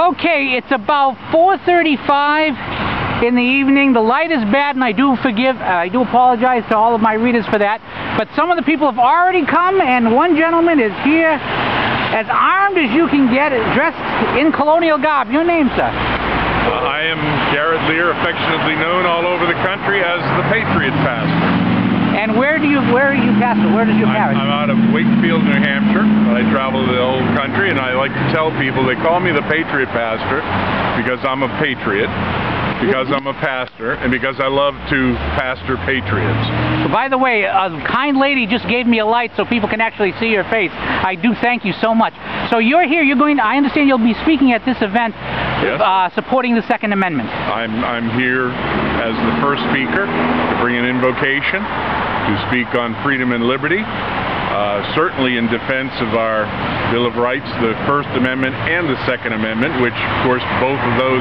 Okay, it's about 4:35 in the evening. The light is bad, and I do apologize to all of my readers for that. But some of the people have already come, and one gentleman is here as armed as you can get, dressed in colonial garb. Your name, sir? I am Garrett Lear, affectionately known all over the country as the Patriot pastor. And where are you pastor? Where does your parish? I'm out of Wakefield, New Hampshire. I travel the whole country, and I like to tell people they call me the Patriot pastor because I'm a patriot, because I'm a pastor, and because I love to pastor patriots. By the way, a kind lady just gave me a light so people can actually see your face. I do thank you so much. So you're here. I understand you'll be speaking at this event. Yes. Supporting the Second Amendment. I'm here as the first speaker to bring an invocation to speak on freedom and liberty, certainly in defense of our Bill of Rights, the First Amendment and the Second Amendment, which, of course, both of those,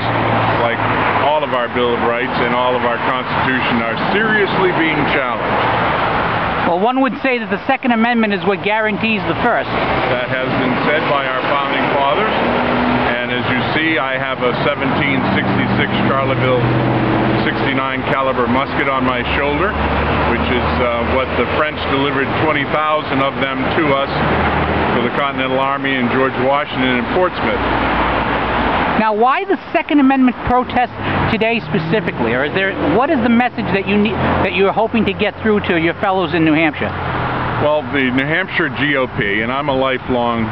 like all of our Bill of Rights and all of our Constitution, are seriously being challenged. Well, one would say that the Second Amendment is what guarantees the First. That has been said by our founding fathers. And as you see, I have a 1766 Charleville 69 caliber musket on my shoulder, which is what the French delivered 20,000 of them to us for the Continental Army in George Washington and Portsmouth. Now, why the Second Amendment protest today specifically, or what is the message that you're hoping to get through to your fellows in New Hampshire? Well, the New Hampshire GOP, and I'm a lifelong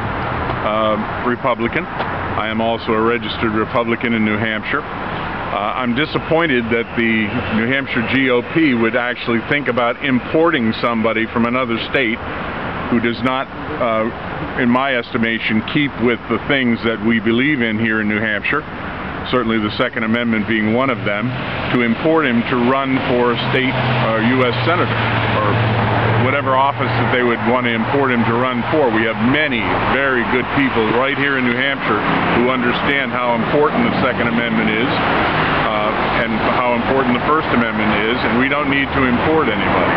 Republican. I am also a registered Republican in New Hampshire. I'm disappointed that the New Hampshire GOP would actually think about importing somebody from another state who does not, in my estimation, keep with the things that we believe in here in New Hampshire, certainly the Second Amendment being one of them, to import him to run for a state U.S. senator or whatever office that they would want to import him to run for. We have many very good people right here in New Hampshire who understand how important the Second Amendment is and how important the First Amendment is, and we don't need to import anybody.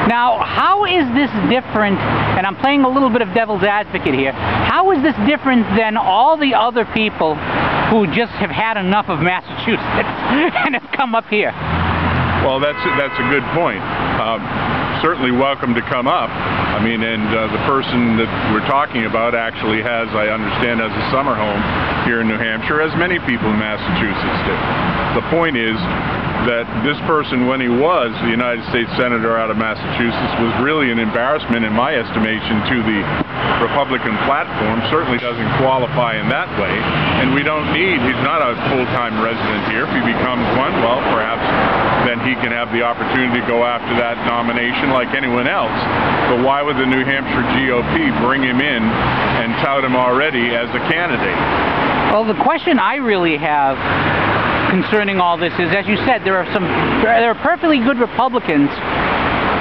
Now, how is this different, and I'm playing a little bit of devil's advocate here, how is this different than all the other people who just have had enough of Massachusetts and have come up here? Well, that's a good point. Certainly welcome to come up. I mean, and the person that we're talking about actually has, I understand, has a summer home here in New Hampshire, as many people in Massachusetts do. The point is that this person, when he was the United States Senator out of Massachusetts, was really an embarrassment, in my estimation, to the Republican platform. Certainly doesn't qualify in that way, and we don't need, he's not a full-time resident here. If he becomes one, well, perhaps then he can have the opportunity to go after that nomination like anyone else. But why would the New Hampshire GOP bring him in and tout him already as a candidate? Well, the question I really have concerning all this is, as you said, there are perfectly good Republicans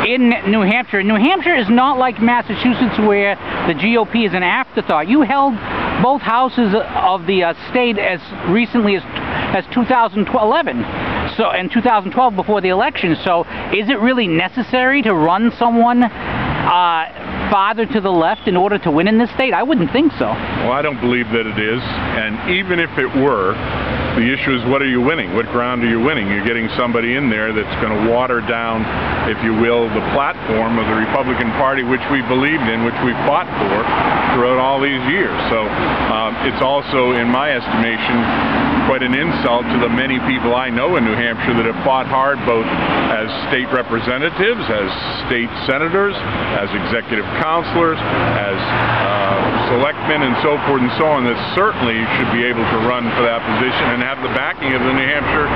in New Hampshire. New Hampshire is not like Massachusetts, where the GOP is an afterthought. You held both houses of the state as recently as 2011. So, in 2012, before the election. So, is it really necessary to run someone farther to the left in order to win in this state? I wouldn't think so. Well, I don't believe that it is. And even if it were, the issue is, what are you winning? What ground are you winning? You're getting somebody in there that's going to water down, if you will, the platform of the Republican Party, which we believed in, which we fought for throughout all these years. So it's also, in my estimation, quite an insult to the many people I know in New Hampshire that have fought hard, both as state representatives, as state senators, as executive counselors, as selectmen, and so forth and so on, that certainly should be able to run for that position and have the backing of the New Hampshire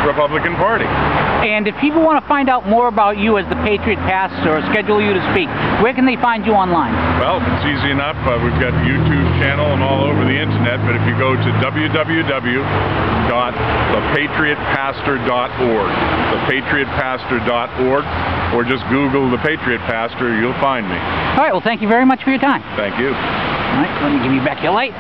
Republican Party. And if people want to find out more about you as the Patriot pastor or schedule you to speak, where can they find you online? Well, it's easy enough. We've got a YouTube channel and all over the internet, but if you go to www.thepatriotpastor.org, thepatriotpastor.org, or just Google The Patriot Pastor, you'll find me. All right, well, thank you very much for your time. Thank you. All right, let me give you back your light.